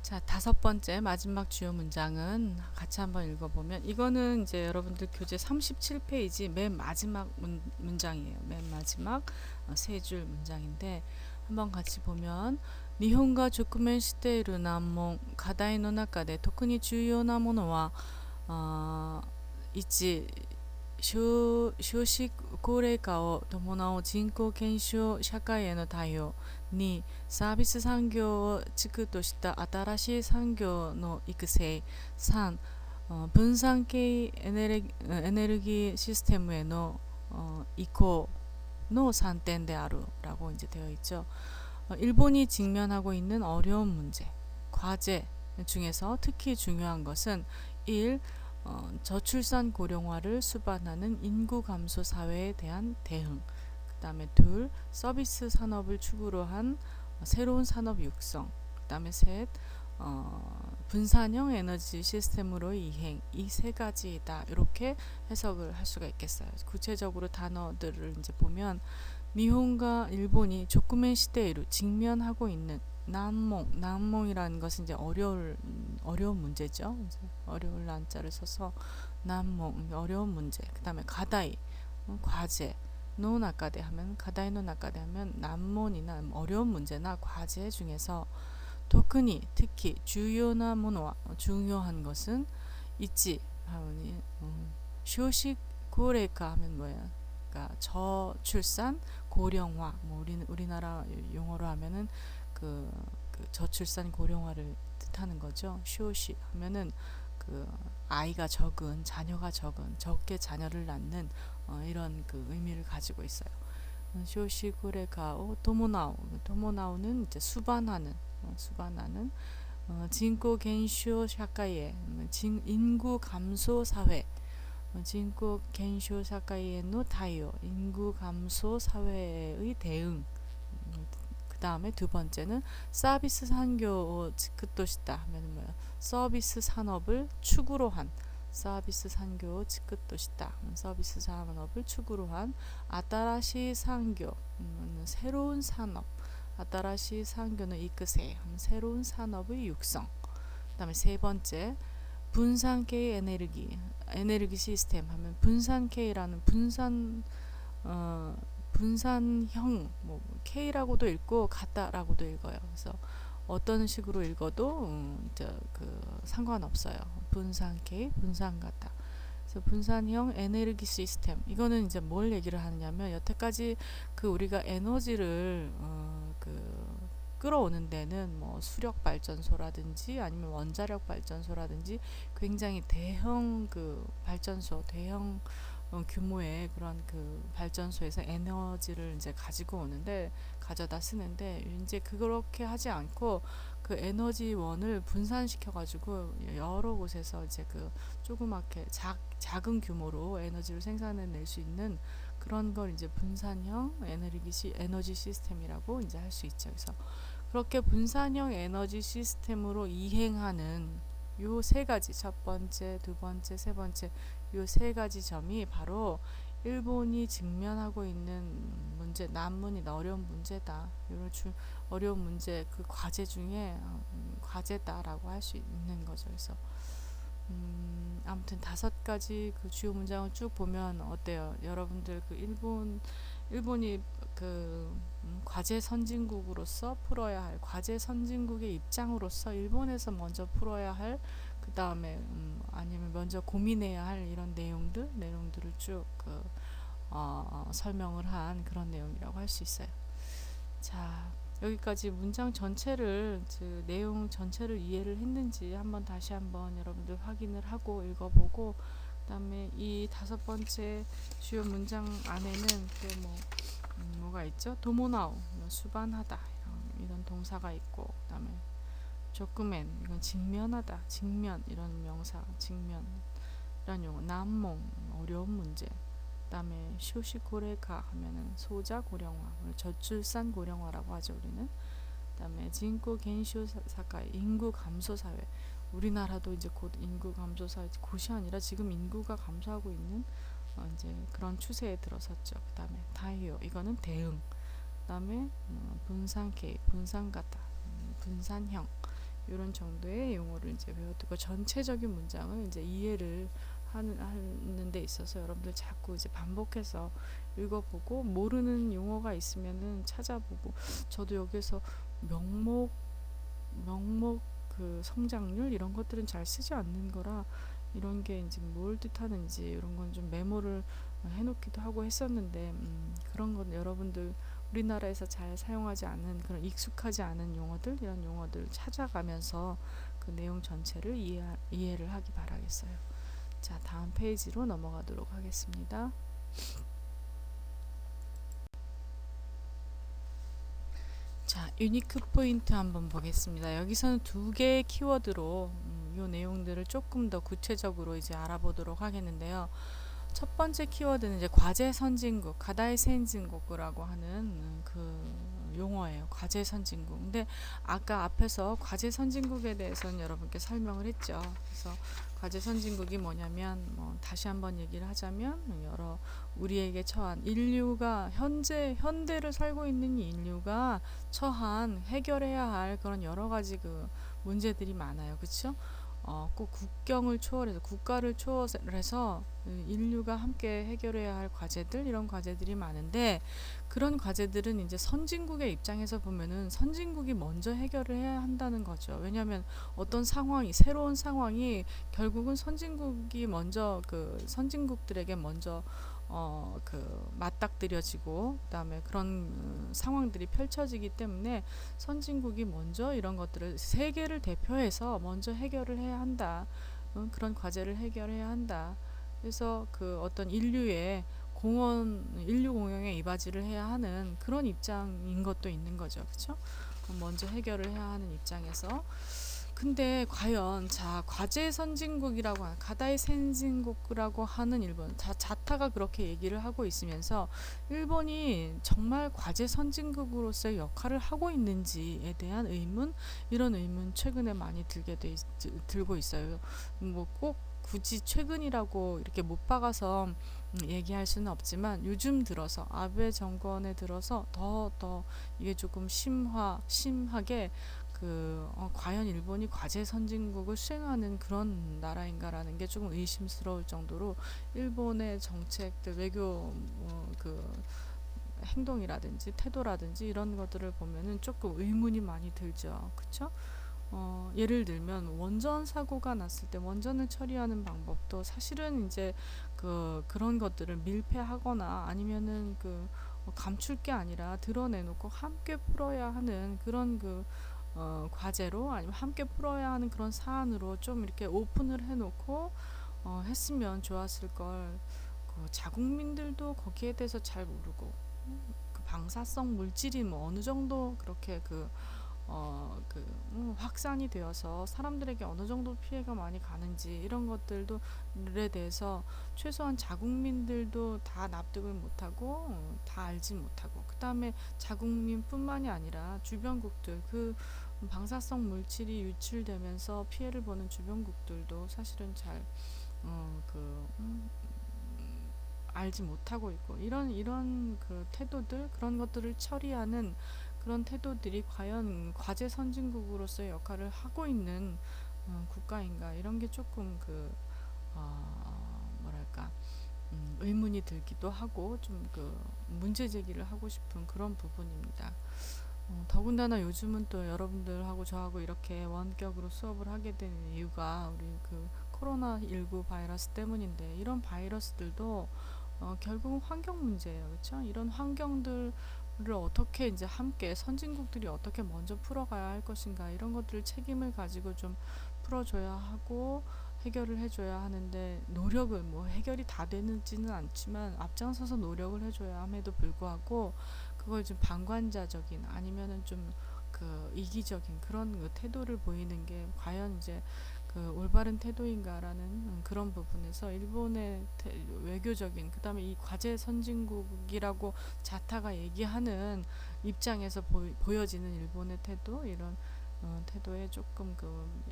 자, 5번째 마지막 주요 문장은 같이 한번 읽어보면 이거는 이제 여러분들 교재 37페이지 맨 마지막 문장이에요. 맨 마지막 세 줄 문장인데 한번 같이 보면 일본가直面している難問課題の中で特に重要なものは1少子高齢化を伴う人口減少社会への対応2サービス産業を軸とした新しい産業の育成3分散系エネルギーシステムへの移行の3点である라고 이제 되어 있죠. 일본이 직면하고 있는 어려운 문제, 과제 중에서 특히 중요한 것은 1. 저출산 고령화를 수반하는 인구 감소 사회에 대한 대응. 그 다음에 2. 서비스 산업을 축으로 한 새로운 산업 육성. 그 다음에 3. 분산형 에너지 시스템으로의 이행. 이 세 가지이다. 이렇게 해석을 할 수가 있겠어요. 구체적으로 단어들을 이제 보면 일본과 일본이 조쿠멘 시대로 직면하고 있는 난몽이라는 것은 이제 어려운 문제죠. 어려울 난자를 써서 난몽, 어려운 문제. 그다음에 가다이, 과제. 노나카데 하면 가다이 노나카데 하면 난몽이나 어려운 문제나 과제 중에서 특히 중요한 것은 있지 하니 쇼식 고래가 하면 뭐야? 그러니까 저출산 고령화 뭐 우리나라 용어로 하면은 그 저출산 고령화를 뜻하는 거죠. 쇼시 하면은 그 아이가 적은 자녀가 적게 자녀를 낳는 이런 그 의미를 가지고 있어요. 쇼시고레가오 도모나오는 이제 수반하는 인구減少 社会에 인구 감소 사회 인구減少 社会への 対応 인구 감소 사회의 대응. 그 다음에 두 번째는 서비스 산교 지크도시다 하면 뭐야? 서비스 산업을 축으로 한 서비스 산교 지크도시다. 서비스 산업을 축으로 한 아따라시 산교 새로운 산업. 아따라시 산교는 이끄세 새로운 산업의 육성. 그 다음에 세 번째 분산케이 에너지 시스템 하면 분산케이라는 분산형 K라고도 읽고 같다라고도 읽어요. 그래서 어떤 식으로 읽어도 상관없어요. 분산 K, 분산 같다. 그래서 분산형 에너지 시스템 이거는 이제 뭘 얘기를 하느냐면 여태까지 우리가 에너지를 끌어오는 데는 뭐 수력 발전소라든지 아니면 원자력 발전소라든지 굉장히 대형 대형 규모의 그런 발전소에서 에너지를 이제 가져다 쓰는데 이제 그렇게 하지 않고 에너지원을 분산시켜 가지고 여러 곳에서 이제 조그맣게 작은 규모로 에너지를 생산해낼 수 있는 그런 걸 이제 분산형 에너지 시스템이라고 이제 할 수 있죠. 그래서 그렇게 분산형 에너지 시스템으로 이행하는 요 세 가지 첫 번째, 두 번째, 세 번째 요 세 가지 점이 바로 일본이 직면하고 있는 문제, 난문이다, 어려운 문제다. 이런 어려운 문제 과제 중에 과제다라고 할 수 있는 거죠. 그래서 아무튼 5가지 주요 문장을 쭉 보면 어때요? 여러분들 일본이 과제 선진국으로서 풀어야 할 과제 선진국의 입장으로서 일본에서 먼저 풀어야 할 그 다음에 아니면 먼저 고민해야 할 이런 내용들을 쭉 설명을 한 그런 내용이라고 할 수 있어요. 자, 여기까지 문장 전체를 내용 전체를 이해를 했는지 다시 한번 여러분들 확인을 하고 읽어보고 그다음에 이 5번째 주요 문장 안에는 또 뭐가 있죠? 도모나오 수반하다 이런 동사가 있고 그다음에 조크멘 이건 직면하다 직면 이런 명사 직면 이런 용어 난몽 어려운 문제 그다음에 쇼시고레가 하면은 소자 고령화 저출산 고령화라고 하죠 우리는. 그다음에 인구減少 사회 인구 감소 사회 우리나라도 이제 곧 인구 감소 사회 곧이 아니라 지금 인구가 감소하고 있는 이제 그런 추세에 들어섰죠. 그다음에 타이어 이거는 대응. 그다음에 분산케이 분산가다 분산형 이런 정도의 용어를 이제 배워두고 전체적인 문장을 이제 이해를 하는 데 있어서 여러분들 자꾸 이제 반복해서 읽어보고 모르는 용어가 있으면은 찾아보고 저도 여기서 명목 성장률 이런 것들은 잘 쓰지 않는 거라 이런 게 이제 뭘 뜻하는지 이런 건 좀 메모를 해놓기도 하고 했었는데 그런 건 여러분들 우리나라에서 잘 사용하지 않는 그런 익숙하지 않은 용어들 이런 용어들 찾아가면서 내용 전체를 이해를 하기 바라겠어요. 자, 다음 페이지로 넘어가도록 하겠습니다. 자, 유니크 포인트 한번 보겠습니다. 여기서는 두 개의 키워드로 이 내용들을 조금 더 구체적으로 이제 알아보도록 하겠는데요. 첫 번째 키워드는 이제 과제 선진국, 가다이 센진국이라고 하는 그 용어예요. 과제 선진국. 근데 아까 앞에서 과제 선진국에 대해서는 여러분께 설명을 했죠. 그래서 과제 선진국이 뭐냐면 다시 한번 얘기를 하자면 여러 우리에게 처한 인류가 현대를 살고 있는 인류가 처한 해결해야 할 그런 여러 가지 그 문제들이 많아요. 그렇죠? 꼭 국경을 초월해서 국가를 초월해서 인류가 함께 해결해야 할 과제들 이런 과제들이 많은데 그런 과제들은 이제 선진국의 입장에서 보면은 선진국이 먼저 해결을 해야 한다는 거죠. 왜냐하면 어떤 상황이 새로운 상황이 결국은 선진국이 먼저 그 선진국들에게 먼저 그 맞닥뜨려지고 그다음에 그런 상황들이 펼쳐지기 때문에 선진국이 먼저 이런 것들을 세계를 대표해서 먼저 해결을 해야 한다. 그런 과제를 해결해야 한다. 그래서 그 어떤 인류 공영에 이바지를 해야 하는 그런 입장인 것도 있는 거죠. 그렇죠? 먼저 해결을 해야 하는 입장에서 근데 과연 자 과제 선진국이라고 하는 가다이 선진국이라고 하는 일본 자타가 그렇게 얘기를 하고 있으면서 일본이 정말 과제 선진국으로서의 역할을 하고 있는지에 대한 의문 이런 의문 최근에 많이 들고 있어요. 뭐 꼭 굳이 최근이라고 이렇게 못 박아서 얘기할 수는 없지만 요즘 들어서 아베 정권에 들어서 더 이게 조금 심하게 과연 일본이 과제 선진국을 수행하는 그런 나라인가라는 게 조금 의심스러울 정도로 일본의 정책들 외교 행동이라든지 태도라든지 이런 것들을 보면은 조금 의문이 많이 들죠. 그쵸? 예를 들면 원전 사고가 났을 때 원전을 처리하는 방법도 사실은 이제 그런 것들을 밀폐하거나 아니면은 감출 게 아니라 드러내놓고 함께 풀어야 하는 그런 과제로 아니면 함께 풀어야 하는 그런 사안으로 좀 이렇게 오픈을 해놓고 했으면 좋았을 걸. 자국민들도 거기에 대해서 잘 모르고 그 방사성 물질이 뭐 어느 정도 그렇게 확산이 되어서 사람들에게 어느 정도 피해가 많이 가는지 이런 것들에 대해서 최소한 자국민들도 다 납득을 못하고 다 알지 못하고 그 다음에 자국민뿐만이 아니라 주변국들 방사성 물질이 유출되면서 피해를 보는 주변국들도 사실은 잘 알지 못하고 있고 이런 태도들 그런 것들을 처리하는 그런 태도들이 과연 과제 선진국으로서의 역할을 하고 있는 국가인가 이런 게 조금 뭐랄까 의문이 들기도 하고 좀 문제 제기를 하고 싶은 그런 부분입니다. 더군다나 요즘은 또 여러분들하고 저하고 이렇게 원격으로 수업을 하게 된 이유가 우리 코로나19 바이러스 때문인데 이런 바이러스들도 결국은 환경 문제예요. 그렇죠? 이런 환경들을 어떻게 이제 함께 선진국들이 어떻게 먼저 풀어가야 할 것인가 이런 것들을 책임을 가지고 좀 풀어줘야 하고 해결을 해줘야 하는데 노력을 해결이 다 되지는 않지만 앞장서서 노력을 해줘야 함에도 불구하고 그걸 좀 방관자적인 아니면은 좀 이기적인 그런 태도를 보이는 게 과연 이제 올바른 태도인가라는 그런 부분에서 일본의 외교적인 그다음에 이 과제 선진국이라고 자타가 얘기하는 입장에서 보여지는 일본의 태도 이런 태도에 조금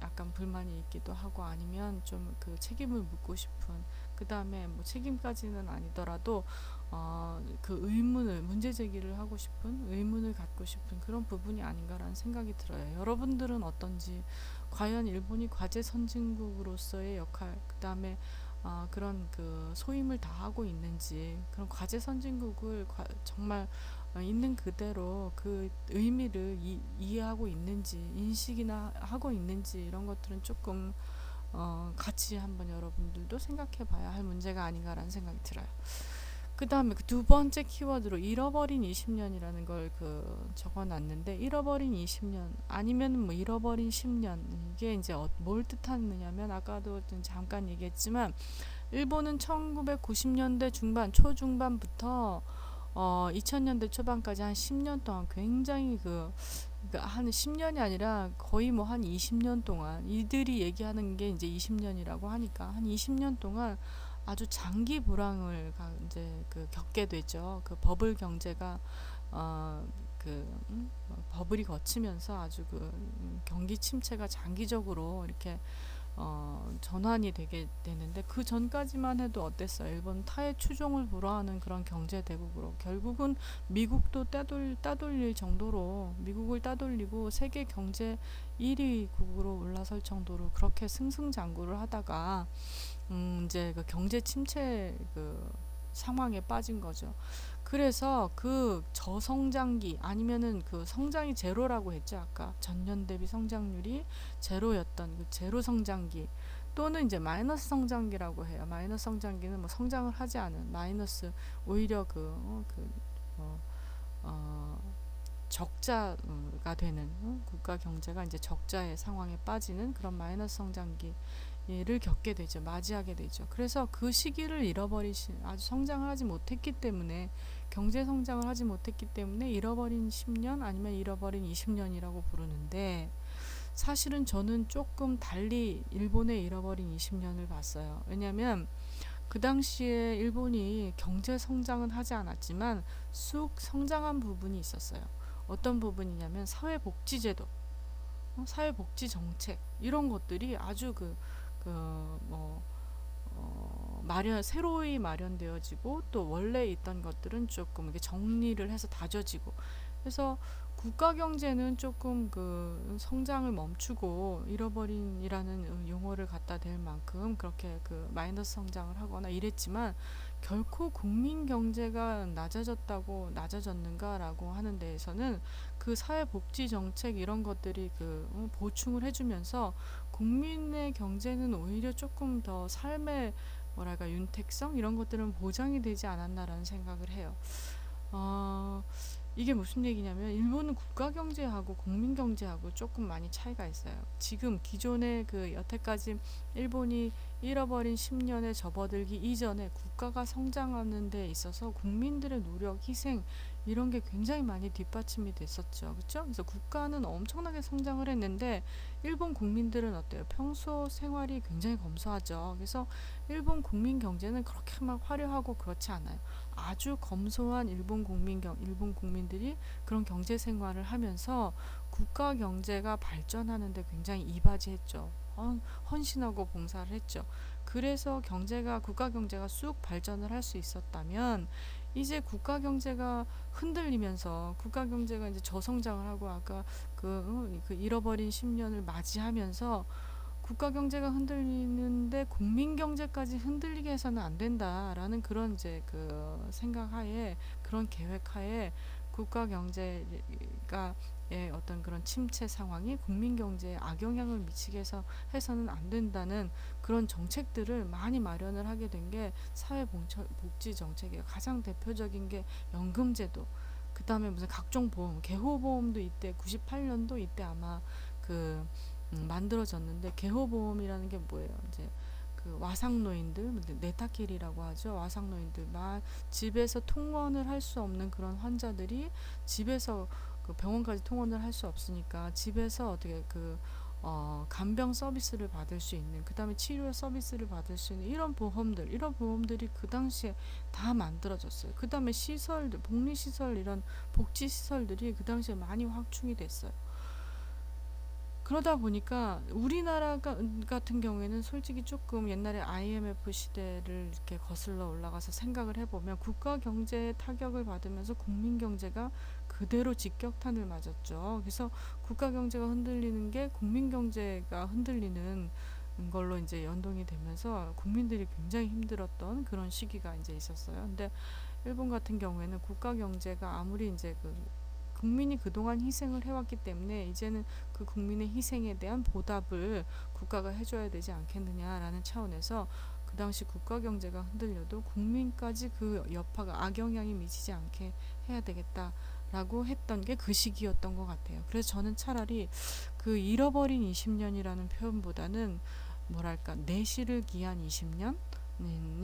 약간 불만이 있기도 하고 아니면 좀 책임을 묻고 싶은 그 다음에 책임까지는 아니더라도 문제 제기를 하고 싶은 의문을 갖고 싶은 그런 부분이 아닌가라는 생각이 들어요. 여러분들은 어떤지 과연 일본이 과제 선진국으로서의 역할 그 다음에 그런 소임을 다하고 있는지 그런 과제 선진국을 정말 있는 그대로 그 의미를 이해하고 있는지 인식이나 하고 있는지 이런 것들은 조금 같이 한번 여러분들도 생각해 봐야 할 문제가 아닌가라는 생각이 들어요. 그 다음에 두 번째 키워드로 잃어버린 20년이라는 걸 적어놨는데 잃어버린 20년 아니면 잃어버린 10년 이게 이제 뭘 뜻하느냐면 아까도 잠깐 얘기했지만 일본은 1990년대 초중반부터 2000년대 초반까지 한 10년 동안 굉장히 그러니까 한 10년이 아니라 거의 뭐 한 20년 동안 이들이 얘기하는 게 이제 20년이라고 하니까 한 20년 동안 아주 장기 불황을 이제 겪게 되죠. 그 버블 경제가 어, 버블이 거치면서 아주 경기 침체가 장기적으로 이렇게 전환이 되게 되는데 그 전까지만 해도 어땠어요? 일본 타의 추종을 불허하는 그런 경제 대국으로 결국은 미국도 따돌릴 정도로 미국을 따돌리고 세계 경제 1위국으로 올라설 정도로 그렇게 승승장구를 하다가 이제 그 경제 침체 상황에 빠진 거죠. 그래서 그 저성장기 아니면은 그 성장이 제로라고 했죠. 아까 전년 대비 성장률이 제로였던 그 제로 성장기 또는 이제 마이너스 성장기라고 해요. 마이너스 성장기는 뭐 성장을 하지 않은 마이너스 오히려 어, 어, 적자가 되는 국가 경제가 이제 적자의 상황에 빠지는 그런 마이너스 성장기 를 겪게 되죠. 맞이하게 되죠. 그래서 그 시기를 아주 성장을 하지 못했기 때문에 경제 성장을 하지 못했기 때문에 잃어버린 10년 아니면 잃어버린 20년이라고 부르는데 사실은 저는 조금 달리 일본의 잃어버린 20년을 봤어요. 왜냐하면 그 당시에 일본이 경제 성장은 하지 않았지만 쑥 성장한 부분이 있었어요. 어떤 부분이냐면 사회복지제도, 사회복지 정책 이런 것들이 아주 새로이 마련되어지고 또 원래 있던 것들은 조금 이렇게 정리를 해서 다져지고 그래서 국가 경제는 조금 성장을 멈추고 잃어버린이라는 용어를 갖다 댈 만큼 그렇게 마이너스 성장을 하거나 이랬지만 결코 국민 경제가 낮아졌는가라고 하는 데에서는 그 사회복지 정책 이런 것들이 보충을 해주면서 국민의 경제는 오히려 조금 더 삶의 뭐랄까 윤택성 이런 것들은 보장이 되지 않았나라는 생각을 해요. 어, 이게 무슨 얘기냐면 일본은 국가 경제하고 국민 경제하고 조금 많이 차이가 있어요. 지금 기존의 여태까지 일본이 잃어버린 10년에 접어들기 이전에 국가가 성장하는 데 있어서 국민들의 노력, 희생 이런 게 굉장히 많이 뒷받침이 됐었죠. 그렇죠? 그래서 국가는 엄청나게 성장을 했는데 일본 국민들은 어때요? 평소 생활이 굉장히 검소하죠. 그래서 일본 국민 경제는 그렇게 막 화려하고 그렇지 않아요. 아주 검소한 일본 국민들이 그런 경제 생활을 하면서 국가 경제가 발전하는데 굉장히 이바지했죠. 헌신하고 봉사를 했죠. 그래서 국가 경제가 쑥 발전을 할 수 있었다면 이제 국가 경제가 흔들리면서 국가 경제가 이제 저성장을 하고 아까 잃어버린 10년을 맞이하면서 국가 경제가 흔들리는데 국민 경제까지 흔들리게 해서는 안 된다라는 그런 이제 생각하에 그런 계획하에 국가 경제가 어떤 그런 침체 상황이 국민 경제에 악영향을 미치게 해서는 안 된다는 그런 정책들을 많이 마련을 하게 된 게 사회복지 정책이에요. 가장 대표적인 게 연금제도. 그 다음에 무슨 각종 보험, 개호보험도 이때 98년도 이때 아마 만들어졌는데 개호보험이라는 게 뭐예요? 이제 와상노인들, 네타킬이라고 하죠. 와상노인들, 집에서 통원을 할 수 없는 그런 환자들이 집에서 병원까지 통원을 할 수 없으니까 집에서 어떻게 간병 서비스를 받을 수 있는, 그 다음에 치료 서비스를 받을 수 있는 이런 보험들이 그 당시에 다 만들어졌어요. 그 다음에 복리시설, 이런 복지시설들이 그 당시에 많이 확충이 됐어요. 그러다 보니까 우리나라 같은 경우에는 솔직히 조금 옛날에 IMF 시대를 이렇게 거슬러 올라가서 생각을 해보면 국가 경제에 타격을 받으면서 국민 경제가 그대로 직격탄을 맞았죠. 그래서 국가 경제가 흔들리는 게 국민 경제가 흔들리는 걸로 이제 연동이 되면서 국민들이 굉장히 힘들었던 그런 시기가 이제 있었어요. 근데 일본 같은 경우에는 국가 경제가 아무리 이제 국민이 그동안 희생을 해왔기 때문에 이제는 그 국민의 희생에 대한 보답을 국가가 해줘야 되지 않겠느냐라는 차원에서 그 당시 국가 경제가 흔들려도 국민까지 그 여파가 악영향이 미치지 않게 해야 되겠다라고 했던 게 그 시기였던 것 같아요. 그래서 저는 차라리 잃어버린 20년이라는 표현보다는 뭐랄까 내실을 기한 20년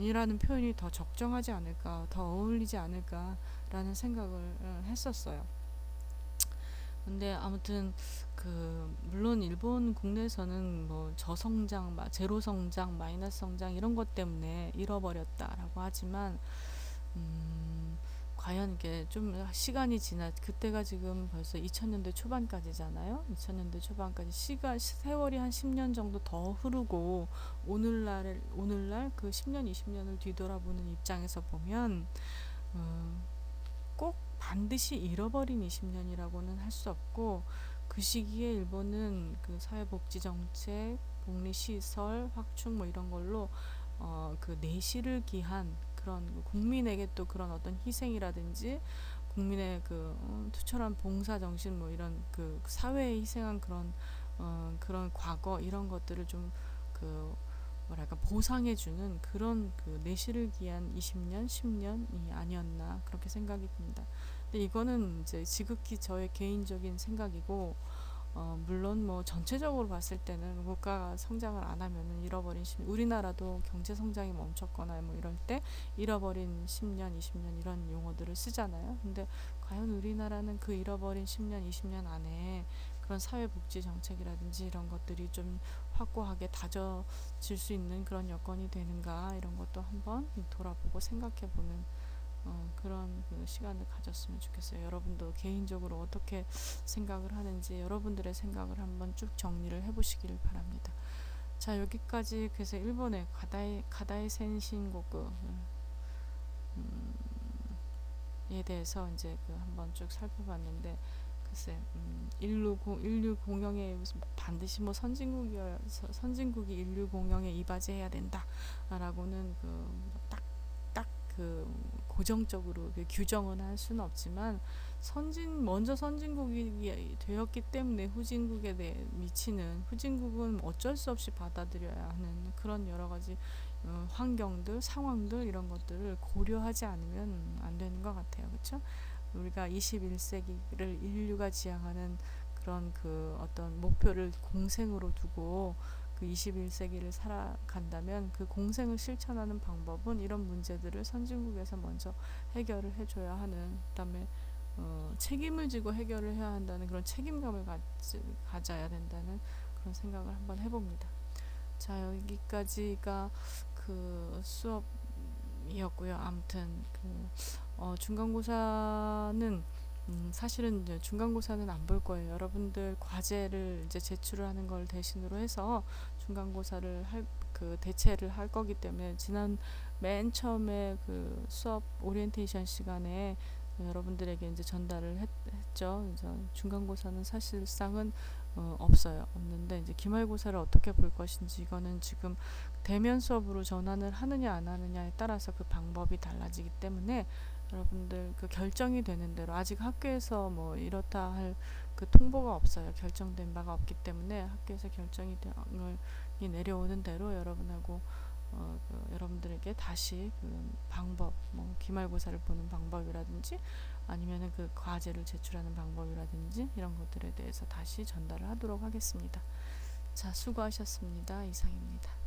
이라는 표현이 더 적정하지 않을까, 더 어울리지 않을까 라는 생각을 했었어요. 근데 아무튼 물론 일본 국내에서는 뭐 저성장, 제로 성장, 마이너스 성장 이런 것 때문에 잃어버렸다라고 하지만 과연 이게 좀 시간이 그때가 지금 벌써 2000년대 초반까지잖아요. 2000년대 초반까지 세월이 한 10년 정도 더 흐르고 오늘날 그 10년, 20년을 뒤돌아보는 입장에서 보면 어, 꼭 반드시 잃어버린 20년이라고는 할 수 없고, 그 시기에 일본은 그 사회복지 정책, 복리시설, 확충 뭐 이런 걸로 그 내실을 기한 그런 국민에게 또 그런 어떤 희생이라든지 국민의 투철한 봉사 정신 뭐 이런 그 사회에 희생한 그런 과거 이런 것들을 좀그 뭐랄까 보상해주는 그런 그 내실을 기한 20년, 10년이 아니었나 그렇게 생각이 듭니다. 근데 이거는 이제 지극히 저의 개인적인 생각이고, 물론 뭐 전체적으로 봤을 때는 국가가 성장을 안 하면은 우리나라도 경제 성장이 멈췄거나 뭐 이럴 때 잃어버린 10년, 20년 이런 용어들을 쓰잖아요. 근데 과연 우리나라는 그 잃어버린 10년, 20년 안에 그런 사회복지 정책이라든지 이런 것들이 좀 확고하게 다져질 수 있는 그런 여건이 되는가 이런 것도 한번 돌아보고 생각해보는 그런 그 시간을 가졌으면 좋겠어요. 여러분도 개인적으로 어떻게 생각을 하는지 여러분들의 생각을 한번 쭉 정리를 해보시기를 바랍니다. 자, 여기까지 그래서 일본의 가다이 센신고쿠 에 대해서 이제 한번 쭉 살펴봤는데, 글쎄 인류 공영에 무슨 반드시 뭐 선진국이 인류 공영에 이바지해야 된다라고는 딱그 고정적으로 규정은 할 수는 없지만, 먼저 선진국이 되었기 때문에 후진국은 어쩔 수 없이 받아들여야 하는 그런 여러 가지 환경들, 상황들 이런 것들을 고려하지 않으면 안 되는 것 같아요. 그렇죠? 우리가 21세기를 인류가 지향하는 그런 어떤 목표를 공생으로 두고 그 21세기를 살아간다면 그 공생을 실천하는 방법은 이런 문제들을 선진국에서 먼저 해결을 해줘야 하는, 그다음에 책임을 지고 해결을 해야 한다는 그런 책임감을 가져야 된다는 그런 생각을 한번 해봅니다. 자, 여기까지가 그 수업이었고요. 아무튼 중간고사는 사실은 이제 중간고사는 안 볼 거예요. 여러분들 과제를 이제 제출을 하는 걸 대신으로 해서 중간고사를 대체를 할 거기 때문에, 맨 처음에 그 수업 오리엔테이션 시간에 여러분들에게 이제 전달을 했죠. 그래서 중간고사는 사실상은 없는데 이제 기말고사를 어떻게 볼 것인지, 이거는 지금 대면 수업으로 전환을 하느냐 안 하느냐에 따라서 그 방법이 달라지기 때문에 여러분들 결정이 되는 대로, 아직 학교에서 뭐 이렇다 할 그 통보가 없어요. 결정된 바가 없기 때문에 학교에서 결정이 내려오는 대로 여러분들에게 다시 그 방법, 뭐 기말고사를 보는 방법이라든지 아니면은 그 과제를 제출하는 방법이라든지 이런 것들에 대해서 다시 전달을 하도록 하겠습니다. 자, 수고하셨습니다. 이상입니다.